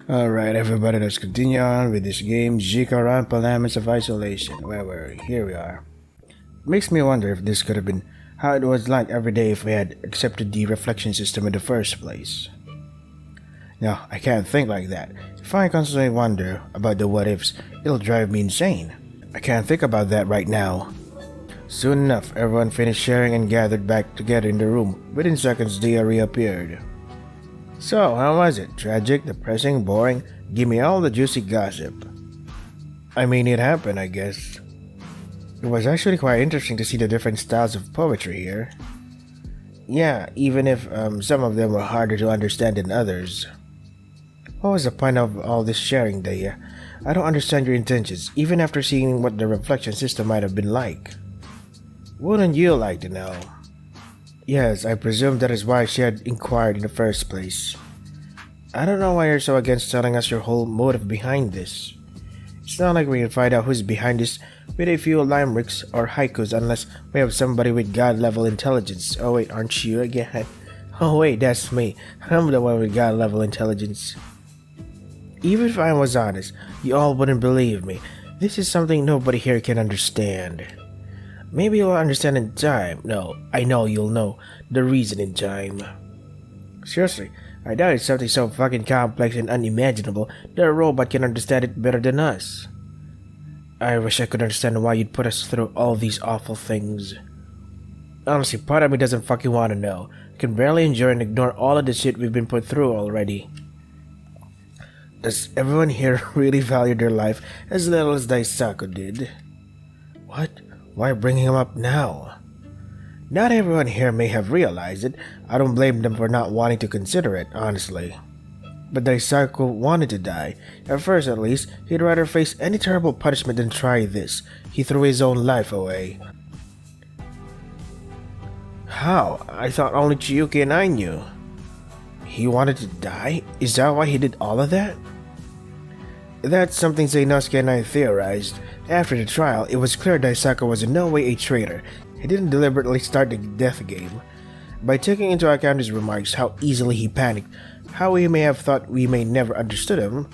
Alright everybody, let's continue on with this game, Jikoronpa Laments of Isolation. Here we are. Makes me wonder if this could have been how it was like every day if we had accepted the reflection system in the first place. No, I can't think like that. If I constantly wonder about the what ifs, it'll drive me insane. I can't think about that right now. Soon enough, everyone finished sharing and gathered back together in the room. Within seconds, Dia reappeared. So, how was it? Tragic, depressing, boring? Give me all the juicy gossip. I mean, it happened, I guess. It was actually quite interesting to see the different styles of poetry here. Yeah, even if some of them were harder to understand than others. What was the point of all this sharing, Dia? I don't understand your intentions, even after seeing what the reflection system might have been like. Wouldn't you like to know? Yes, I presume that is why she had inquired in the first place. I don't know why you're so against telling us your whole motive behind this. It's not like we can find out who's behind this with a few limericks or haikus unless we have somebody with god-level intelligence. Oh wait, aren't you again? Oh wait, that's me. I'm the one with god-level intelligence. Even if I was honest, you all wouldn't believe me. This is something nobody here can understand. Maybe you'll understand in time. No, I know you'll know the reason in time. Seriously, I doubt it's something so fucking complex and unimaginable that a robot can understand it better than us. I wish I could understand why you'd put us through all these awful things. Honestly, part of me doesn't fucking want to know. I can barely enjoy and ignore all of the shit we've been put through already. Does everyone here really value their life as little as Daisaku did? What? Why bring him up now? Not everyone here may have realized it. I don't blame them for not wanting to consider it, honestly. But Daisaku wanted to die. At first, at least, he'd rather face any terrible punishment than try this. He threw his own life away. How? I thought only Chiyuki and I knew. He wanted to die? Is that why he did all of that? That's something Zainosuke and I theorized. After the trial, it was clear Daisaku was in no way a traitor. He didn't deliberately start the death game. By taking into account his remarks, how easily he panicked, how we may have thought we may never understood him,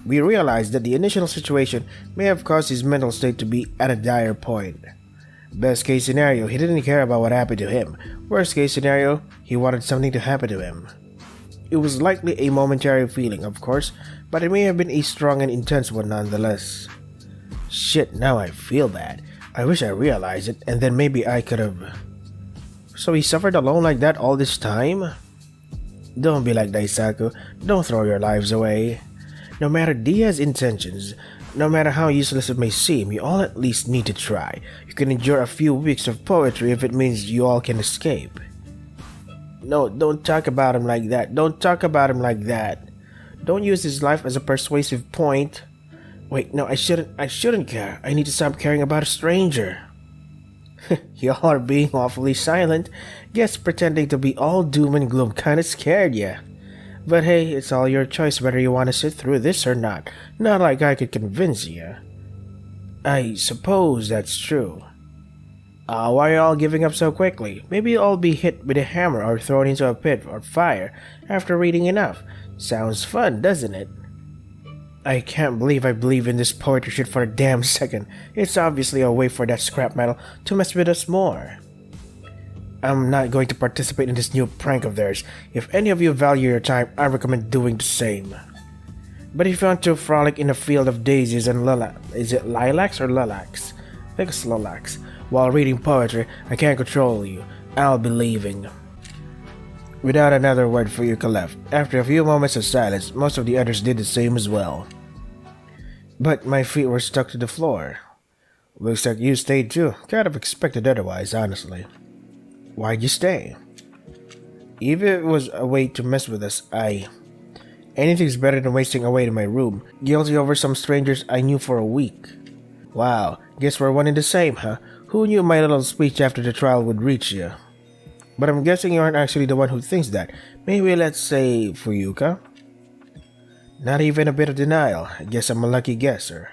we realized that the initial situation may have caused his mental state to be at a dire point. Best case scenario, he didn't care about what happened to him. Worst case scenario, he wanted something to happen to him. It was likely a momentary feeling, of course, but it may have been a strong and intense one nonetheless. Shit, now I feel bad. I wish I realized it, and then maybe I could have... So he suffered alone like that all this time? Don't be like Daisaku. Don't throw your lives away. No matter Dia's intentions, no matter how useless it may seem, you all at least need to try. You can endure a few weeks of poetry if it means you all can escape. No, don't talk about him like that. Don't talk about him like that. Don't use his life as a persuasive point. Wait, no, I shouldn't care. I need to stop caring about a stranger. Y'all are being awfully silent. Guess pretending to be all doom and gloom kinda scared ya. But hey, it's all your choice whether you want to sit through this or not. Not like I could convince ya. I suppose that's true. Why are you all giving up so quickly? Maybe you'll all be hit with a hammer or thrown into a pit or fire after reading enough. Sounds fun, doesn't it? I can't believe I believe in this poetry shit for a damn second. It's obviously a way for that scrap metal to mess with us more. I'm not going to participate in this new prank of theirs. If any of you value your time, I recommend doing the same. But if you want to frolic in a field of daisies and is it lilacs or lilacs? I think it's lilacs. While reading poetry, I can't control you. I'll be leaving. Without another word, Fuyuka left. After a few moments of silence, most of the others did the same as well. But my feet were stuck to the floor. Looks like you stayed too. Kind of expected otherwise, honestly. Why'd you stay? Even if it was a way to mess with us, anything's better than wasting away in my room, guilty over some strangers I knew for a week. Wow, guess we're one and the same, huh? Who knew my little speech after the trial would reach you? But I'm guessing you aren't actually the one who thinks that. Maybe let's say Fuyuka? Not even a bit of denial. I guess I'm a lucky guesser.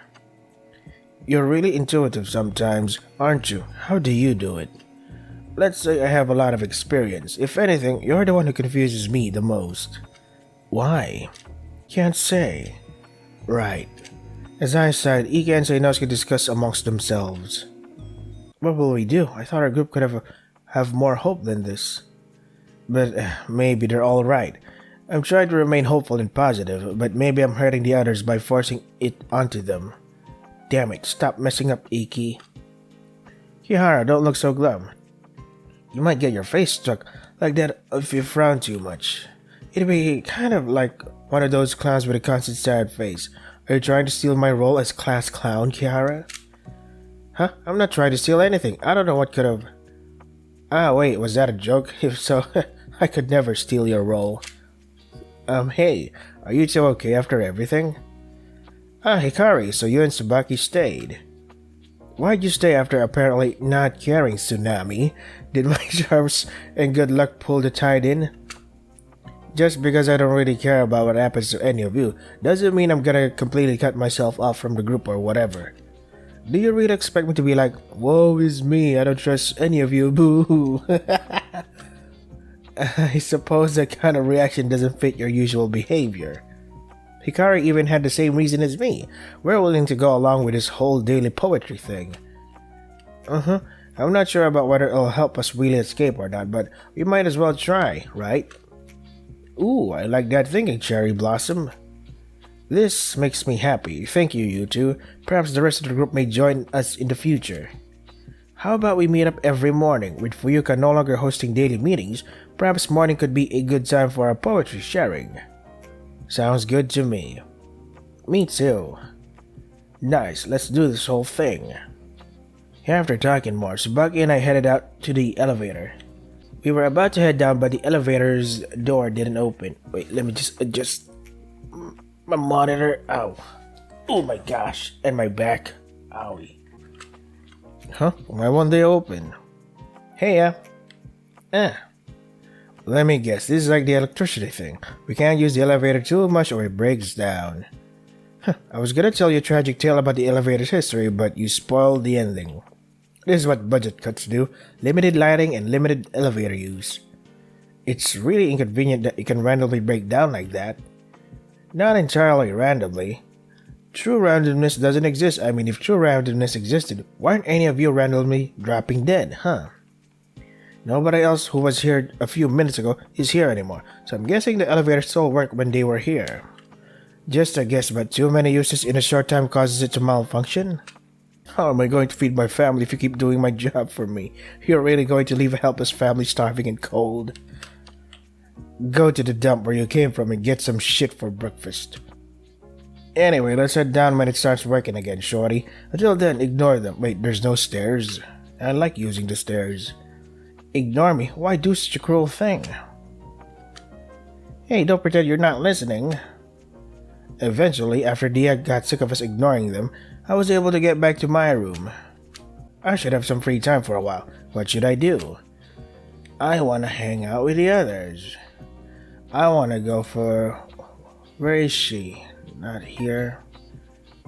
You're really intuitive sometimes, aren't you? How do you do it? Let's say I have a lot of experience. If anything, you're the one who confuses me the most. Why? Can't say. Right. As I said, Ika and Sainosuke discuss amongst themselves. What will we do? I thought our group could have more hope than this. But maybe they're all right. I'm trying to remain hopeful and positive, but maybe I'm hurting the others by forcing it onto them. Damn it, stop messing up, Iki. Kihara, don't look so glum. You might get your face struck like that if you frown too much. It'd be kind of like one of those clowns with a constant sad face. Are you trying to steal my role as class clown, Kihara? Huh? I'm not trying to steal anything. I don't know what could have... Ah, wait, was that a joke? If so, I could never steal your role. Hey, are you two okay after everything? Ah, Hikari, so you and Tsubaki stayed. Why'd you stay after apparently not caring, Tsunami? Did my charms and good luck pull the tide in? Just because I don't really care about what happens to any of you, doesn't mean I'm gonna completely cut myself off from the group or whatever. Do you really expect me to be like, woe is me, I don't trust any of you, boo-hoo? I suppose that kind of reaction doesn't fit your usual behavior. Hikari even had the same reason as me. We're willing to go along with this whole daily poetry thing. I'm not sure about whether it'll help us really escape or not, but we might as well try, right? Ooh, I like that thinking, Cherry Blossom. This makes me happy. Thank you, you two. Perhaps the rest of the group may join us in the future. How about we meet up every morning? With Fuyuka no longer hosting daily meetings, perhaps morning could be a good time for our poetry sharing. Sounds good to me. Me too. Nice, let's do this whole thing. After talking more, Tsubaki and I headed out to the elevator. We were about to head down, but the elevator's door didn't open. Wait, let me just adjust my monitor. Ow. Oh my gosh. And my back. Owie. Huh? Why won't they open? Hey, let me guess. This is like the electricity thing. We can't use the elevator too much or it breaks down. I was gonna tell you a tragic tale about the elevator's history, but you spoiled the ending. This is what budget cuts do. Limited lighting and limited elevator use. It's really inconvenient that it can randomly break down like that. Not entirely randomly. True randomness doesn't exist. I mean, if true randomness existed, why aren't any of you randomly dropping dead, huh? Nobody else who was here a few minutes ago is here anymore, so I'm guessing the elevator still worked when they were here. Just a guess, but too many uses in a short time causes it to malfunction? How am I going to feed my family if you keep doing my job for me? You're really going to leave a helpless family starving and cold? Go to the dump where you came from and get some shit for breakfast. Anyway, let's head down when it starts working again, shorty. Until then, ignore them. Wait, there's no stairs? I like using the stairs. Ignore me? Why do such a cruel thing? Hey, don't pretend you're not listening. Eventually, after Dia got sick of us ignoring them, I was able to get back to my room. I should have some free time for a while. What should I do? I want to hang out with the others. I want to go for... Where is she? Not here.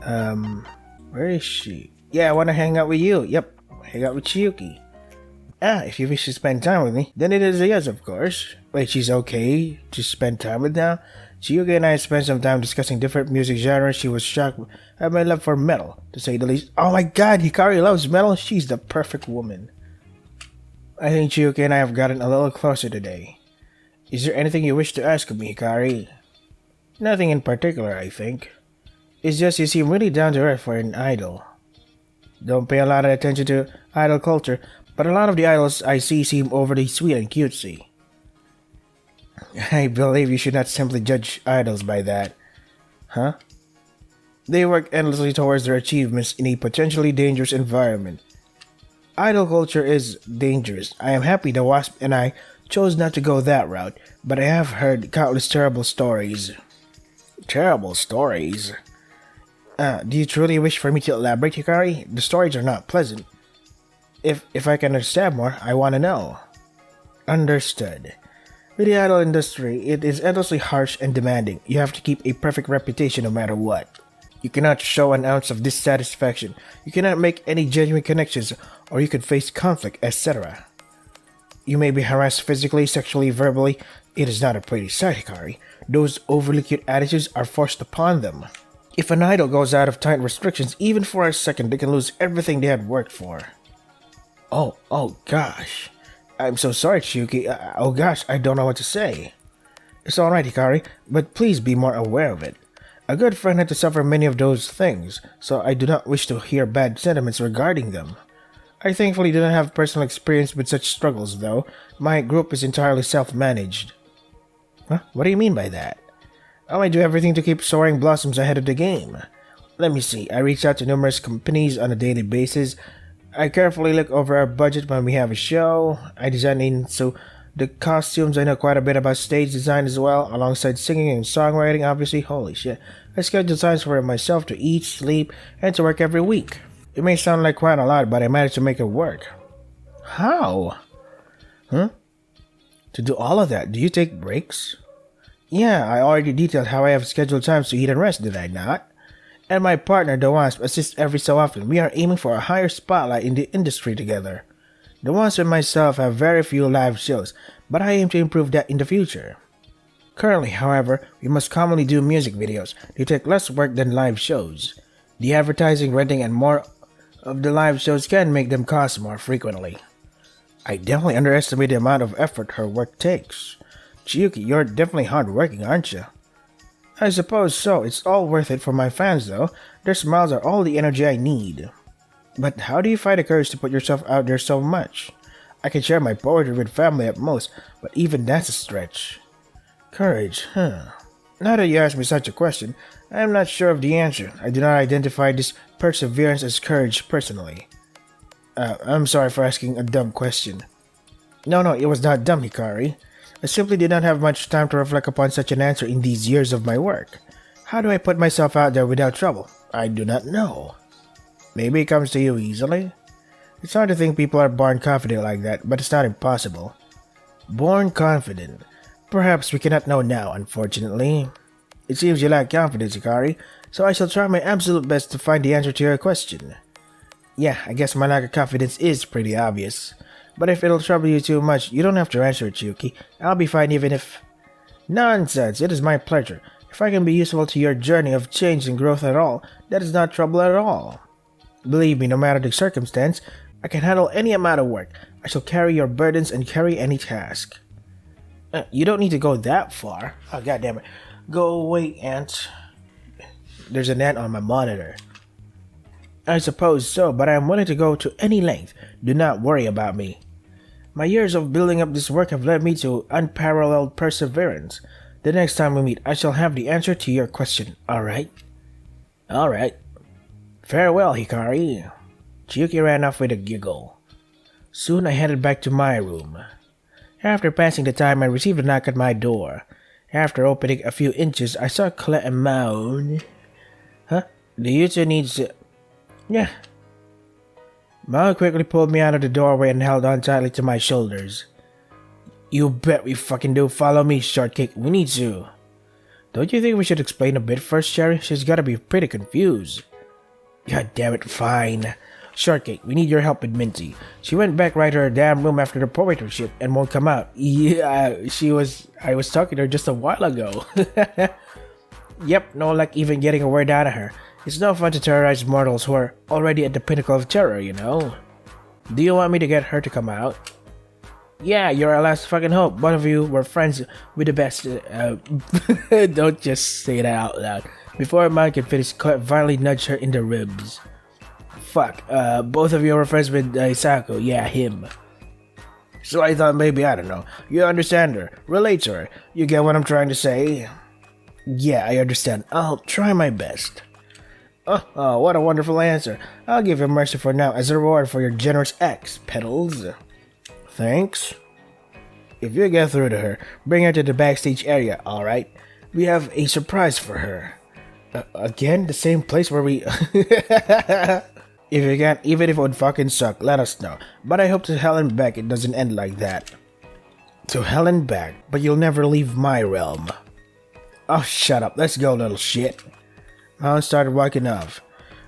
Where is she? Yeah, I want to hang out with you. Yep, hang out with Chiyuki. If you wish to spend time with me, then it is a yes, of course. Wait, she's okay to spend time with now? Chiyuki and I spent some time discussing different music genres. She was shocked at my love for metal, to say the least. Oh my god, Hikari loves metal? She's the perfect woman. I think Chiyuki and I have gotten a little closer today. Is there anything you wish to ask of me, Hikari? Nothing in particular, I think. It's just you seem really down to earth for an idol. Don't pay a lot of attention to idol culture, but a lot of the idols I see seem overly sweet and cutesy. I believe you should not simply judge idols by that. Huh? They work endlessly towards their achievements in a potentially dangerous environment. Idol culture is dangerous. I am happy the Wasp and I chose not to go that route, but I have heard countless terrible stories. Terrible stories? Do you truly wish for me to elaborate, Hikari? The stories are not pleasant. If I can understand more, I want to know. Understood. With the idol industry, it is endlessly harsh and demanding. You have to keep a perfect reputation no matter what. You cannot show an ounce of dissatisfaction. You cannot make any genuine connections, or you could face conflict, etc. You may be harassed physically, sexually, verbally. It is not a pretty sight, Hikari. Those overly cute attitudes are forced upon them. If an idol goes out of tight restrictions, even for a second, they can lose everything they had worked for. Oh gosh. I'm so sorry, Chiyuki. Oh gosh, I don't know what to say. It's alright, Hikari, but please be more aware of it. A good friend had to suffer many of those things, so I do not wish to hear bad sentiments regarding them. I thankfully do not have personal experience with such struggles, though. My group is entirely self-managed. Huh? What do you mean by that? Oh, I do everything to keep soaring blossoms ahead of the game. Let me see. I reach out to numerous companies on a daily basis. I carefully look over our budget when we have a show. I design into the costumes. I know quite a bit about stage design as well, alongside singing and songwriting, obviously. Holy shit. I schedule times for myself to eat, sleep, and to work every week. It may sound like quite a lot, but I managed to make it work. How? To do all of that, do you take breaks? Yeah, I already detailed how I have scheduled times to eat and rest, did I not? And my partner, the Wasp, assists every so often. We are aiming for a higher spotlight in the industry together. The Wasp and myself have very few live shows, but I aim to improve that in the future. Currently, however, we must commonly do music videos. They take less work than live shows. The advertising, renting, and more of the live shows can make them cost more frequently. I definitely underestimate the amount of effort her work takes. Chiyuki, you're definitely hardworking, aren't you? I suppose so. It's all worth it for my fans, though. Their smiles are all the energy I need. But how do you find the courage to put yourself out there so much? I can share my poetry with family at most, but even that's a stretch. Courage, Now that you ask me such a question, I am not sure of the answer. I do not identify this perseverance as courage personally. I'm sorry for asking a dumb question. No, it was not dumb, Hikari. I simply did not have much time to reflect upon such an answer in these years of my work. How do I put myself out there without trouble? I do not know. Maybe it comes to you easily? It's hard to think people are born confident like that, but it's not impossible. Born confident? Perhaps we cannot know now, unfortunately. It seems you lack confidence, Hikari, so I shall try my absolute best to find the answer to your question. Yeah, I guess my lack of confidence is pretty obvious. But if it'll trouble you too much, you don't have to answer it, Chiyuki. I'll be fine even if... Nonsense, it is my pleasure. If I can be useful to your journey of change and growth at all, that is not trouble at all. Believe me, no matter the circumstance, I can handle any amount of work. I shall carry your burdens and carry any task. You don't need to go that far. Oh, goddammit. Go away, ant. There's an ant on my monitor. I suppose so, but I am willing to go to any length. Do not worry about me. My years of building up this work have led me to unparalleled perseverance. The next time we meet, I shall have the answer to your question, alright? Alright. Farewell, Hikari. Chiyuki ran off with a giggle. Soon I headed back to my room. After passing the time, I received a knock at my door. After opening a few inches, I saw Colette and moan. Huh? Do you two need to... Yeah. Mao quickly pulled me out of the doorway and held on tightly to my shoulders. You bet we fucking do. Follow me, Shortcake. We need to. Don't you think we should explain a bit first, Sherry? She's gotta be pretty confused. God damn it, fine. Shortcake, we need your help with Minty. She went back right to her damn room after the poetry shift and won't come out. Yeah, I was talking to her just a while ago. Yep, no luck even getting a word out of her. It's no fun to terrorize mortals who are already at the pinnacle of terror, you know? Do you want me to get her to come out? Yeah, you're our last fucking hope. One of you were friends with the best. Don't just say that out loud. Before Mom can finish, Colette violently nudged her in the ribs. Fuck, both of you were friends with Isako. Yeah, him. So I thought maybe, I don't know, you understand her, relate to her. You get what I'm trying to say? Yeah, I understand. I'll try my best. Oh, what a wonderful answer. I'll give you mercy for now as a reward for your generous acts, Petals. Thanks. If you get through to her, bring her to the backstage area, alright? We have a surprise for her. Again, the same place where we... If you can, even if it would fucking suck, let us know. But I hope to hell and back it doesn't end like that. To hell and back, but you'll never leave my realm. Oh, shut up. Let's go, little shit. Mount started walking off.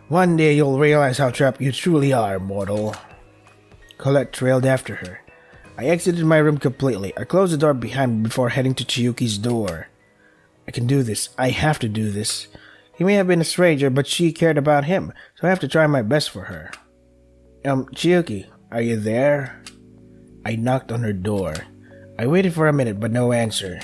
One day you'll realize how trapped you truly are, mortal. Colette trailed after her. I exited my room completely. I closed the door behind me before heading to Chiyuki's door. I can do this. I have to do this. He may have been a stranger, but she cared about him, so I have to try my best for her. Chiyuki, are you there? I knocked on her door. I waited for a minute, but no answer.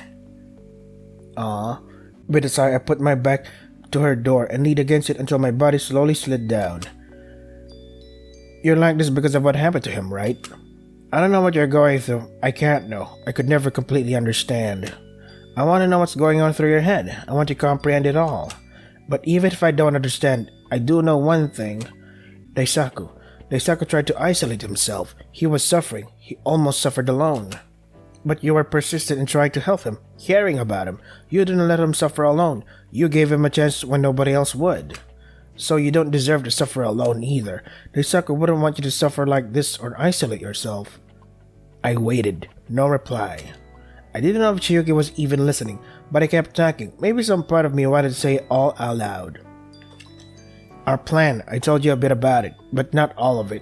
With a sigh, I put my back to her door and leaned against it until my body slowly slid down. You're like this because of what happened to him, right? I don't know what you're going through. I can't know. I could never completely understand. I want to know what's going on through your head. I want to comprehend it all. But even if I don't understand, I do know one thing. Daisaku tried to isolate himself. He was suffering. He almost suffered alone. But you were persistent in trying to help him, caring about him. You didn't let him suffer alone. You gave him a chance when nobody else would. So you don't deserve to suffer alone either. Daisaku wouldn't want you to suffer like this or isolate yourself. I waited. No reply. I didn't know if Chiyuki was even listening, but I kept talking. Maybe some part of me wanted to say it all out loud. Our plan, I told you a bit about it, but not all of it.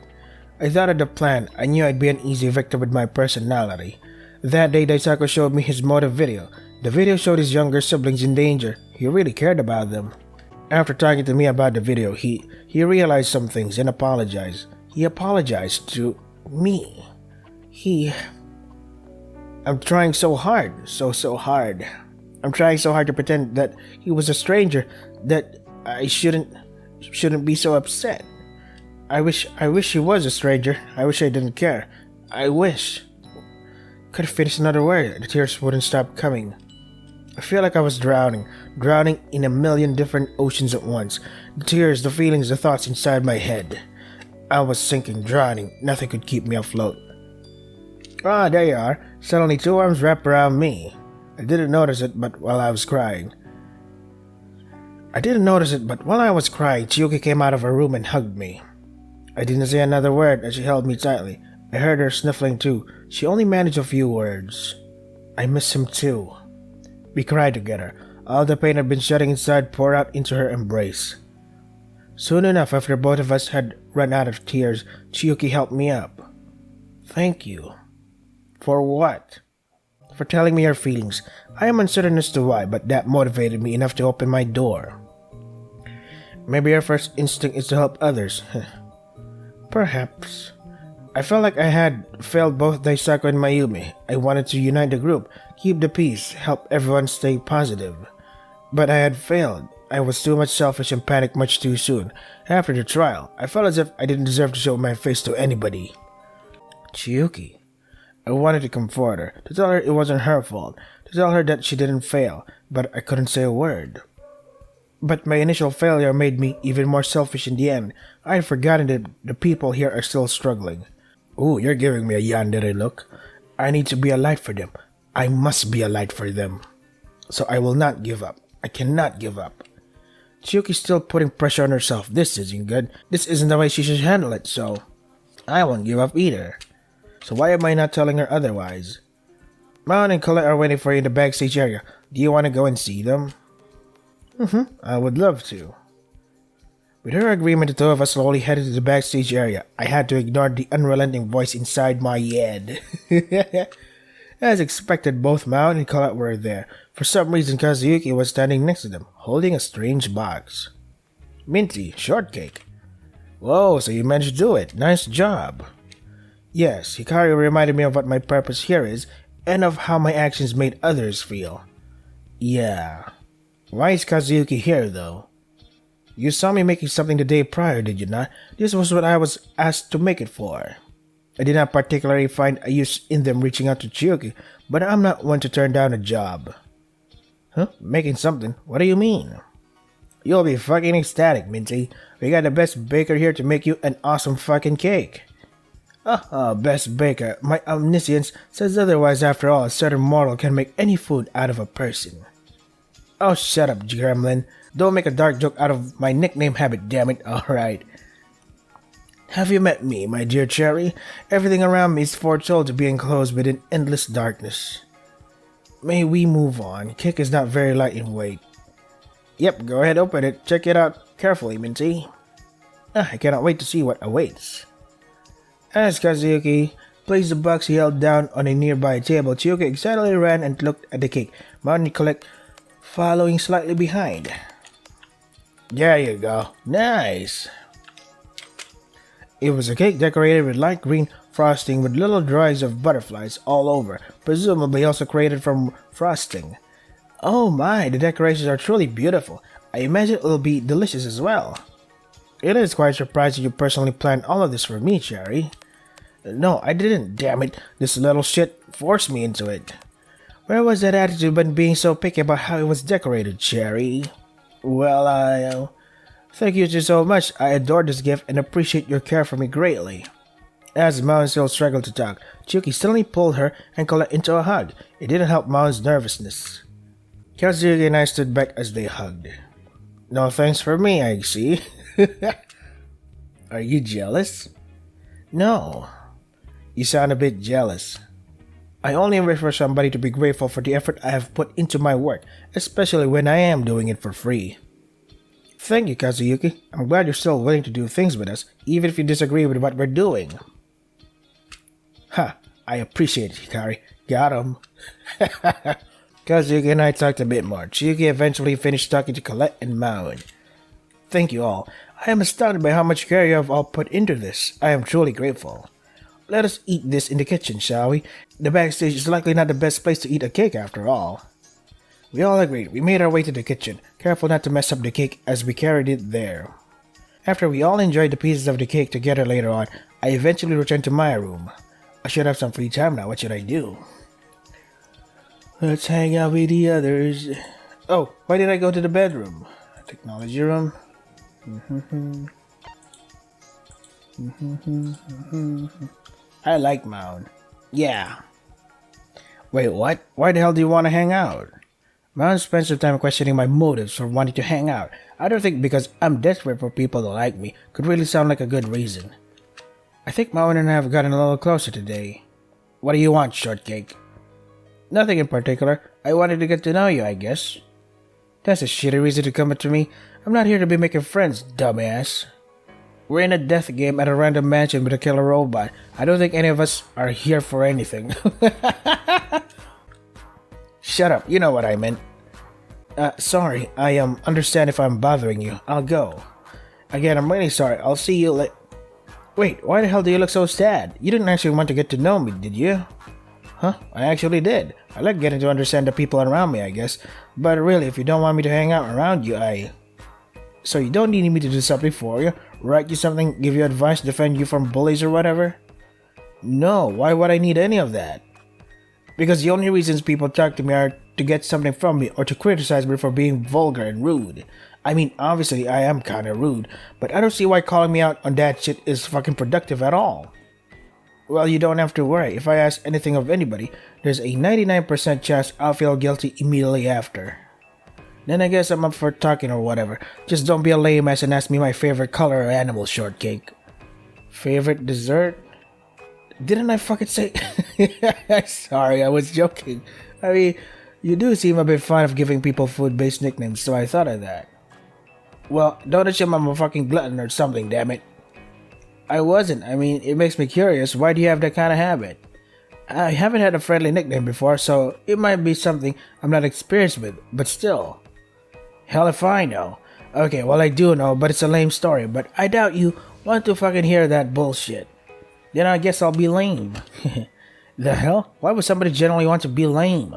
I thought of the plan. I knew I'd be an easy victim with my personality. That day, Daisaku showed me his motive video. The video showed his younger siblings in danger. He really cared about them. After talking to me about the video, he realized some things and apologized. He apologized to me. I'm trying so hard, so hard. I'm trying so hard to pretend that he was a stranger, that I shouldn't be so upset. I wish he was a stranger. I wish I didn't care. I wish. Could have finished another word. The tears wouldn't stop coming. I feel like I was drowning in a million different oceans at once. The tears, the feelings, the thoughts inside my head. I was sinking, drowning. Nothing could keep me afloat. There you are. Suddenly 2 arms wrapped around me. I didn't notice it, but while I was crying, Chiyuki came out of her room and hugged me. I didn't say another word as she held me tightly. I heard her sniffling too. She only managed a few words. I miss him too. We cried together. All the pain had been shutting inside poured out into her embrace. Soon enough, after both of us had run out of tears, Chiyuki helped me up. Thank you. For what? For telling me your feelings. I am uncertain as to why, but that motivated me enough to open my door. Maybe your first instinct is to help others. Perhaps. I felt like I had failed both Daisaku and Mayumi. I wanted to unite the group, keep the peace, help everyone stay positive. But I had failed. I was too much selfish and panicked much too soon. After the trial, I felt as if I didn't deserve to show my face to anybody. Chiyuki. I wanted to comfort her, to tell her it wasn't her fault, to tell her that she didn't fail, but I couldn't say a word. But my initial failure made me even more selfish in the end. I had forgotten that the people here are still struggling. Ooh, you're giving me a yandere look. I need to be a light for them. I must be a light for them. So I will not give up. I cannot give up. Chiyuki's still putting pressure on herself. This isn't good. This isn't the way she should handle it, so I won't give up either. So why am I not telling her otherwise? Mount and Colette are waiting for you in the backstage area. Do you want to go and see them? I would love to. With her agreement, the two of us slowly headed to the backstage area. I had to ignore the unrelenting voice inside my head. As expected, both Mount and Colette were there. For some reason, Kazuyuki was standing next to them, holding a strange box. Minty, shortcake. Whoa, so you managed to do it. Nice job. Yes, Hikari reminded me of what my purpose here is, and of how my actions made others feel. Yeah. Why is Kazuyuki here, though? You saw me making something the day prior, did you not? This was what I was asked to make it for. I did not particularly find a use in them reaching out to Chiyuki, but I'm not one to turn down a job. Making something? What do you mean? You'll be fucking ecstatic, Minty. We got the best baker here to make you an awesome fucking cake. Best baker. My omniscience says otherwise. After all, a certain mortal can make any food out of a person. Oh, shut up, gremlin. Don't make a dark joke out of my nickname habit, damn it. Alright. Have you met me, my dear Cherry? Everything around me is foretold to be enclosed within endless darkness. May we move on? Cake is not very light in weight. Yep, go ahead, open it. Check it out carefully, Minty. I cannot wait to see what awaits. As Kazuyuki placed the box he held down on a nearby table. Chiyuki excitedly ran and looked at the cake. Mountain collect following slightly behind. There you go. Nice. It was a cake decorated with light green frosting with little drawings of butterflies all over, presumably also created from frosting. Oh my, the decorations are truly beautiful. I imagine it will be delicious as well. It is quite surprising you personally planned all of this for me, Cherry. No, I didn't, damn it. This little shit forced me into it. Where was that attitude when being so picky about how it was decorated, Cherry? Well, thank you so much. I adore this gift and appreciate your care for me greatly. As Mountain still struggled to talk, Chiyuki suddenly pulled her and Colette into a hug. It didn't help Mountain's nervousness. Kazuki and I stood back as they hugged. No thanks for me, I see. Are you jealous? No. You sound a bit jealous. I only wish for somebody to be grateful for the effort I have put into my work, especially when I am doing it for free. Thank you, Kazuyuki. I'm glad you're still willing to do things with us, even if you disagree with what we're doing. Ha! I appreciate it, Hikari. Got him. Kazuyuki and I talked a bit more. Chiyuki eventually finished talking to Colette and Maun. Thank you all. I am astounded by how much care you have all put into this. I am truly grateful. Let us eat this in the kitchen, shall we? The backstage is likely not the best place to eat a cake after all. We all agreed. We made our way to the kitchen, careful not to mess up the cake as we carried it there. After we all enjoyed the pieces of the cake together later on, I eventually returned to my room. I should have some free time now. What should I do? Let's hang out with the others. Oh, why did I go to the bedroom? Technology room? I like Mound. Yeah. Wait, what? Why the hell do you want to hang out? Mound spent some time questioning my motives for wanting to hang out. I don't think because I'm desperate for people to like me could really sound like a good reason. I think Mound and I have gotten a little closer today. What do you want, Shortcake? Nothing in particular. I wanted to get to know you, I guess. That's a shitty reason to come up to me. I'm not here to be making friends, dumbass. We're in a death game at a random mansion with a killer robot. I don't think any of us are here for anything. Shut up, you know what I meant. Sorry, I understand if I'm bothering you. I'll go. Again, I'm really sorry. I'll see you Wait, why the hell do you look so sad? You didn't actually want to get to know me, did you? Huh? I actually did. I like getting to understand the people around me, I guess. But really, if you don't want me to hang out around you, So you don't need me to do something for you? Write you something, give you advice, defend you from bullies or whatever? No, why would I need any of that? Because the only reasons people talk to me are to get something from me or to criticize me for being vulgar and rude. I mean, obviously I am kinda rude, but I don't see why calling me out on that shit is fucking productive at all. Well, you don't have to worry. If I ask anything of anybody, there's a 99% chance I'll feel guilty immediately after. Then I guess I'm up for talking or whatever. Just don't be a lame ass and ask me my favorite color or animal, Shortcake. Favorite dessert? Didn't I fucking say? Sorry, I was joking. I mean, you do seem a bit fond of giving people food-based nicknames, so I thought of that. Well, don't assume I'm a fucking glutton or something, damn it. I wasn't. I mean, it makes me curious. Why do you have that kind of habit? I haven't had a friendly nickname before, so it might be something I'm not experienced with, but still. Hell if I know. Okay, well I do know, but it's a lame story, but I doubt you want to fucking hear that bullshit. Then I guess I'll be lame. The hell? Why would somebody generally want to be lame?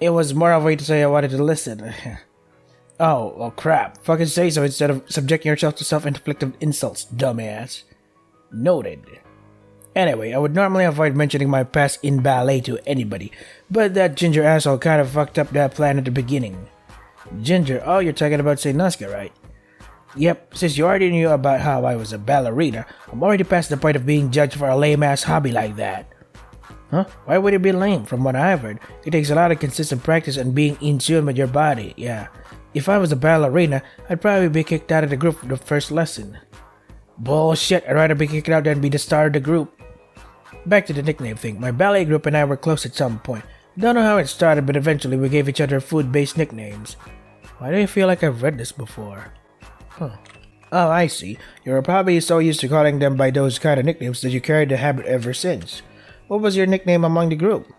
It was more of a way to say I wanted to listen. Oh, well crap. Fucking say so instead of subjecting yourself to self-inflicted insults, dumbass. Noted. Anyway, I would normally avoid mentioning my past in ballet to anybody, but that Ginger asshole kind of fucked up that plan at the beginning. Ginger, oh, you're talking about Sanosuke, right? Yep, since you already knew about how I was a ballerina, I'm already past the point of being judged for a lame-ass hobby like that. Huh? Why would it be lame? From what I've heard, it takes a lot of consistent practice and being in tune with your body, yeah. If I was a ballerina, I'd probably be kicked out of the group for the first lesson. Bullshit, I'd rather be kicked out than be the star of the group. Back to the nickname thing, my ballet group and I were close at some point. Don't know how it started, but eventually we gave each other food-based nicknames. Why do I feel like I've read this before? Huh. Oh, I see. You were probably so used to calling them by those kind of nicknames that you carried the habit ever since. What was your nickname among the group?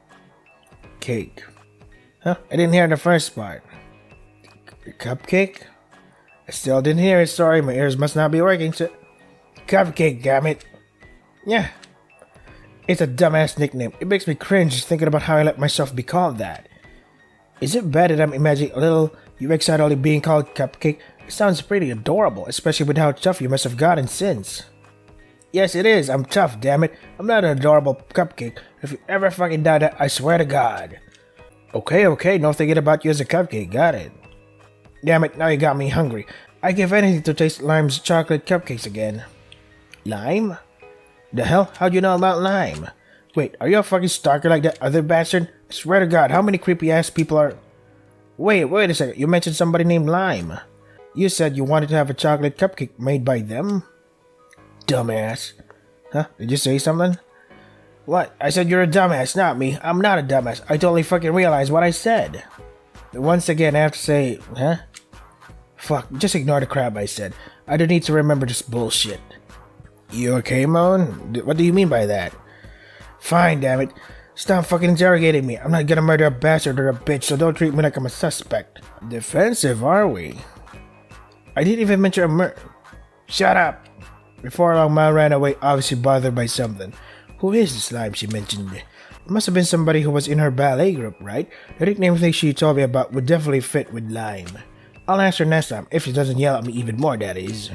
Cake. Huh? I didn't hear the first part. Cupcake? I still didn't hear it, sorry, my ears must not be working, so... Cupcake, damn it. Yeah. It's a dumbass nickname. It makes me cringe thinking about how I let myself be called that. Is it bad that I'm imagining a little you excitedly being called Cupcake? It sounds pretty adorable, especially with how tough you must have gotten since. Yes, it is. I'm tough, damn it. I'm not an adorable cupcake. If you ever fucking doubt that, I swear to God. Okay, no thinking about you as a cupcake, got it. Damn it, now you got me hungry. I'd give anything to taste Lime's chocolate cupcakes again. Lime? The hell? How'd you know about Lime? Wait, are you a fucking stalker like that other bastard? I swear to God, how many creepy ass people are... Wait a second, you mentioned somebody named Lime. You said you wanted to have a chocolate cupcake made by them? Dumbass. Huh? Did you say something? What? I said you're a dumbass, not me. I'm not a dumbass. I totally fucking realized what I said. Once again, I have to say, huh? Fuck, just ignore the crap I said. I don't need to remember this bullshit. You okay, Moan? What do you mean by that? Fine, damn it. Stop fucking interrogating me. I'm not gonna murder a bastard or a bitch, so don't treat me like I'm a suspect. Defensive, are we? I didn't even mention a murder. Shut up! Before long, Mal ran away, obviously bothered by something. Who is this Lime she mentioned? It must have been somebody who was in her ballet group, right? The nickname thing she told me about would definitely fit with Lime. I'll ask her next time, if she doesn't yell at me even more, that is.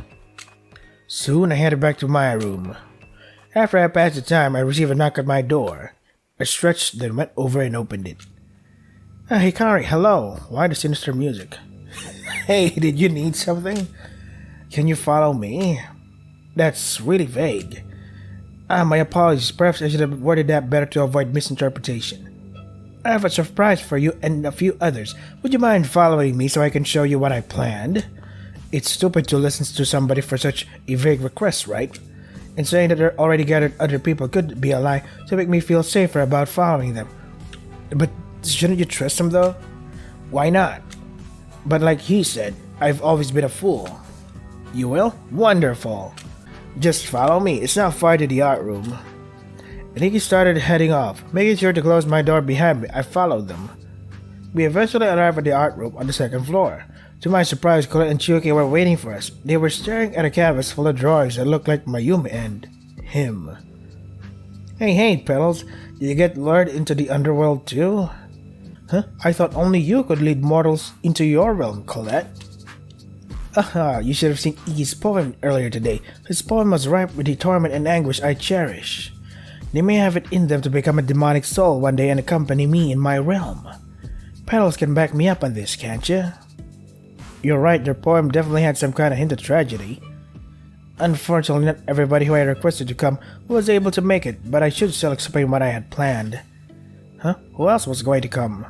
Soon, I headed back to my room. After I passed the time, I received a knock at my door. I stretched, then went over and opened it. Hey, Hikari, hello. Why the sinister music? Hey, did you need something? Can you follow me? That's really vague. My apologies. Perhaps I should have worded that better to avoid misinterpretation. I have a surprise for you and a few others. Would you mind following me so I can show you what I planned? It's stupid to listen to somebody for such a vague request, right? And saying that there already gathered other people could be a lie to make me feel safer about following them. But shouldn't you trust them though? Why not? But like he said, I've always been a fool. You will? Wonderful. Just follow me. It's not far to the art room. I think he started heading off. Making sure to close my door behind me, I followed them. We eventually arrived at the art room on the second floor. To my surprise, Colette and Chiyuki were waiting for us. They were staring at a canvas full of drawings that looked like Mayumi and him. Hey, Petals, did you get lured into the underworld too? Huh? I thought only you could lead mortals into your realm, Colette. Aha, you should have seen Iggy's poem earlier today. His poem was ripe with the torment and anguish I cherish. They may have it in them to become a demonic soul one day and accompany me in my realm. Petals can back me up on this, can't you? You're right, their poem definitely had some kind of hint of tragedy. Unfortunately, not everybody who I requested to come was able to make it, but I should still explain what I had planned. Huh? Who else was going to come?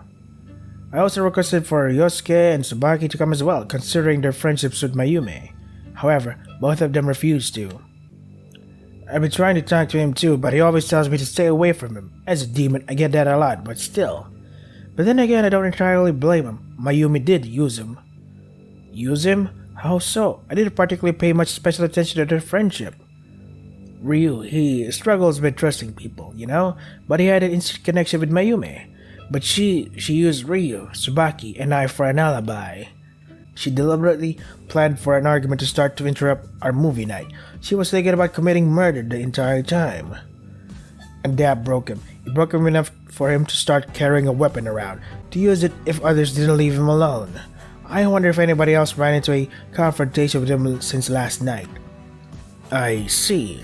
I also requested for Yosuke and Tsubaki to come as well, considering their friendships with Mayumi. However, both of them refused to. I've been trying to talk to him too, but he always tells me to stay away from him. As a demon, I get that a lot, but still. But then again, I don't entirely blame him. Mayumi did use him. Use him? How so? I didn't particularly pay much special attention to their friendship. Ryu, he struggles with trusting people, you know? But he had an instant connection with Mayumi. But she used Ryu, Tsubaki, and I for an alibi. She deliberately planned for an argument to start to interrupt our movie night. She was thinking about committing murder the entire time. And that broke him. It broke him enough for him to start carrying a weapon around, to use it if others didn't leave him alone. I wonder if anybody else ran into a confrontation with him since last night. I see.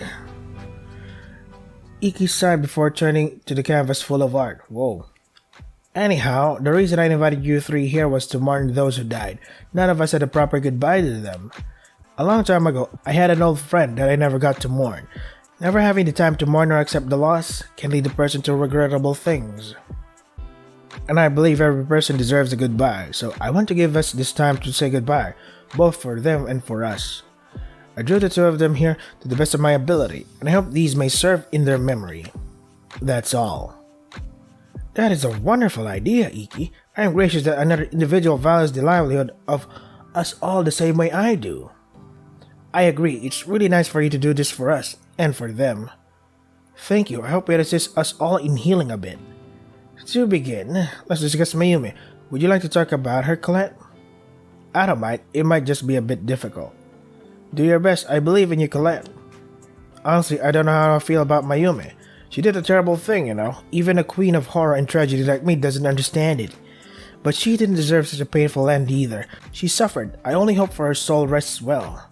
Iki sighed before turning to the canvas full of art. Whoa. Anyhow, the reason I invited you three here was to mourn those who died. None of us said a proper goodbye to them. A long time ago, I had an old friend that I never got to mourn. Never having the time to mourn or accept the loss can lead a person to regrettable things. And I believe every person deserves a goodbye, so I want to give us this time to say goodbye, both for them and for us. I drew the two of them here to the best of my ability, and I hope these may serve in their memory. That's all. That is a wonderful idea, Iki. I am gracious that another individual values the livelihood of us all the same way I do. I agree, it's really nice for you to do this for us, and for them. Thank you, I hope it assists us all in healing a bit. To begin, let's discuss Mayumi. Would you like to talk about her, Colette? I don't mind, it might just be a bit difficult. Do your best, I believe in you, Colette. Honestly, I don't know how I feel about Mayumi. She did a terrible thing, you know. Even a queen of horror and tragedy like me doesn't understand it. But she didn't deserve such a painful end either. She suffered. I only hope for her soul rests well.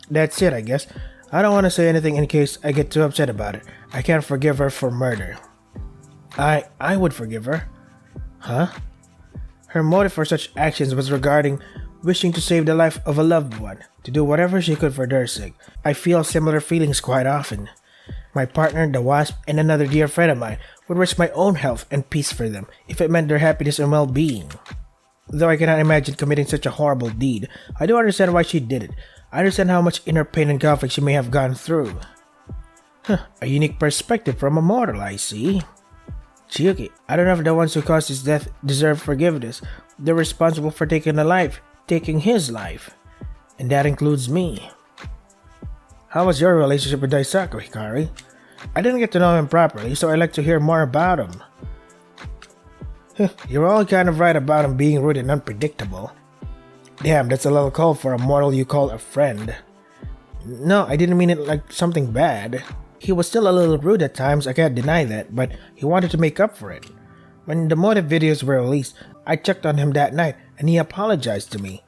That's it, I guess. I don't want to say anything in case I get too upset about it. I can't forgive her for murder. I would forgive her. Huh? Her motive for such actions was regarding wishing to save the life of a loved one, to do whatever she could for their sake. I feel similar feelings quite often. My partner, the Wasp, and another dear friend of mine would risk my own health and peace for them if it meant their happiness and well-being. Though I cannot imagine committing such a horrible deed, I do understand why she did it. I understand how much inner pain and conflict she may have gone through. A unique perspective from a mortal, I see. Chiyuki, I don't know if the ones who caused his death deserve forgiveness. They're responsible for taking his life. And that includes me. How was your relationship with Daisaku, Hikari? I didn't get to know him properly, so I'd like to hear more about him. You're all kind of right about him being rude and unpredictable. Damn, that's a little cold for a mortal you call a friend. No, I didn't mean it like something bad. He was still a little rude at times, I can't deny that, but he wanted to make up for it. When the motive videos were released, I checked on him that night, and he apologized to me.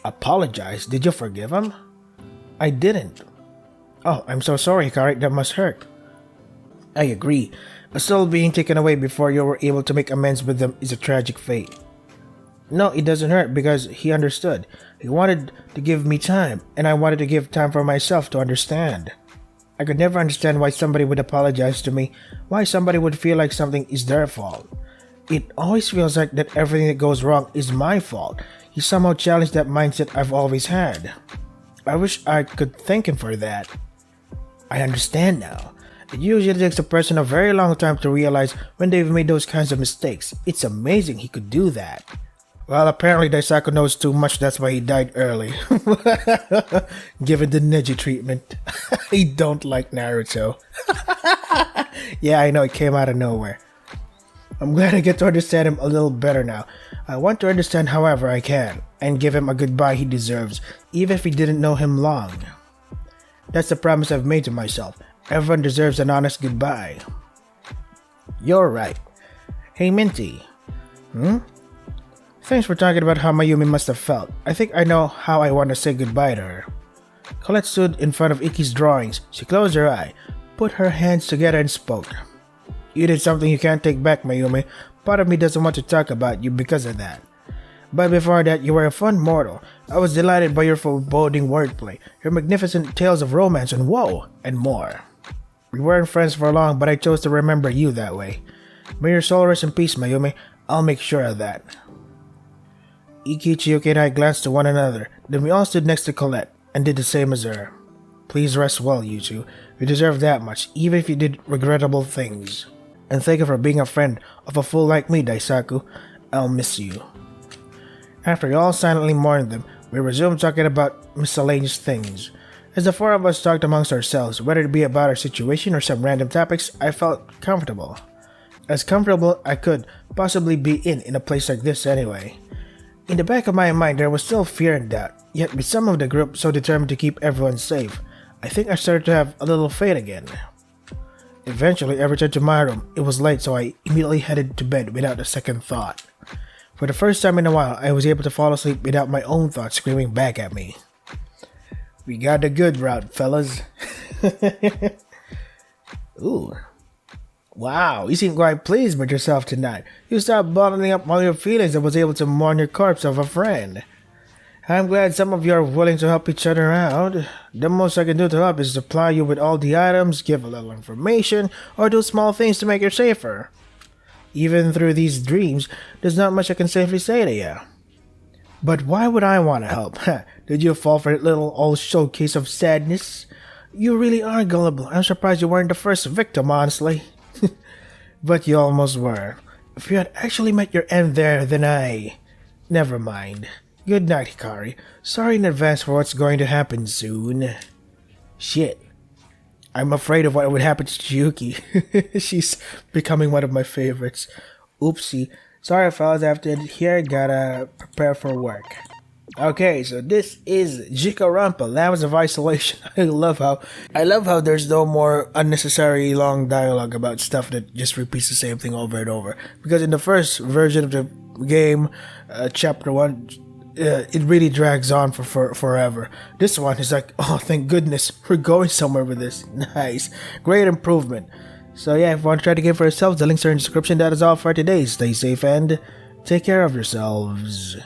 Apologized? Did you forgive him? I didn't. Oh, I'm so sorry, Hikari, that must hurt. I agree. A soul being taken away before you were able to make amends with them is a tragic fate. No, it doesn't hurt because he understood. He wanted to give me time, and I wanted to give time for myself to understand. I could never understand why somebody would apologize to me, why somebody would feel like something is their fault. It always feels like that everything that goes wrong is my fault. He somehow challenged that mindset I've always had. I wish I could thank him for that. I understand now. It usually takes a person a very long time to realize when they've made those kinds of mistakes. It's amazing he could do that. Well, apparently Daisaku knows too much, that's why he died early. Given the Neji treatment. I don't like Naruto. Yeah, I know, it came out of nowhere. I'm glad I get to understand him a little better now. I want to understand however I can, and give him a goodbye he deserves, even if he didn't know him long. That's the promise I've made to myself. Everyone deserves an honest goodbye. You're right. Hey Minty. Thanks for talking about how Mayumi must have felt. I think I know how I want to say goodbye to her. Colette stood in front of Iki's drawings. She closed her eye, put her hands together and spoke. You did something you can't take back, Mayumi. Part of me doesn't want to talk about you because of that. But before that, you were a fun mortal. I was delighted by your foreboding wordplay, your magnificent tales of romance and woe, and more. We weren't friends for long, but I chose to remember you that way. May your soul rest in peace, Mayumi. I'll make sure of that. Iki, Chiyuki, and I glanced to one another. Then we all stood next to Colette, and did the same as her. Please rest well, you two. You deserve that much, even if you did regrettable things. And thank you for being a friend of a fool like me, Daisaku. I'll miss you. After we all silently mourned them, we resumed talking about miscellaneous things. As the four of us talked amongst ourselves, whether it be about our situation or some random topics, I felt comfortable. As comfortable I could possibly be in a place like this anyway. In the back of my mind there was still fear and doubt, yet with some of the group so determined to keep everyone safe, I think I started to have a little faith again. Eventually I returned to my room. It was late, so I immediately headed to bed without a second thought. For the first time in a while, I was able to fall asleep without my own thoughts screaming back at me. We got the good route, fellas. Ooh. Wow, you seem quite pleased with yourself tonight. You stopped bottling up all your feelings and was able to mourn your corpse of a friend. I'm glad some of you are willing to help each other out. The most I can do to help is supply you with all the items, give a little information, or do small things to make you safer. Even through these dreams, there's not much I can safely say to you. But why would I want to help? Did you fall for that little old showcase of sadness? You really are gullible. I'm surprised you weren't the first victim, honestly. But you almost were. If you had actually met your end there, then never mind. Good night, Hikari. Sorry in advance for what's going to happen soon. Shit. I'm afraid of what would happen to Chiyuki. She's becoming one of my favorites. Oopsie. Sorry fellas, I have to end here. Gotta prepare for work. Okay, so this is Jikoronpa, Laments of Isolation. I love how there's no more unnecessary long dialogue about stuff that just repeats the same thing over and over. Because in the first version of the game, chapter 1, it really drags on for forever. This one is like, oh thank goodness, we're going somewhere with this. Nice. Great improvement. So yeah, if you want to try the game for yourselves, the links are in the description. That is all for today. Stay safe and take care of yourselves.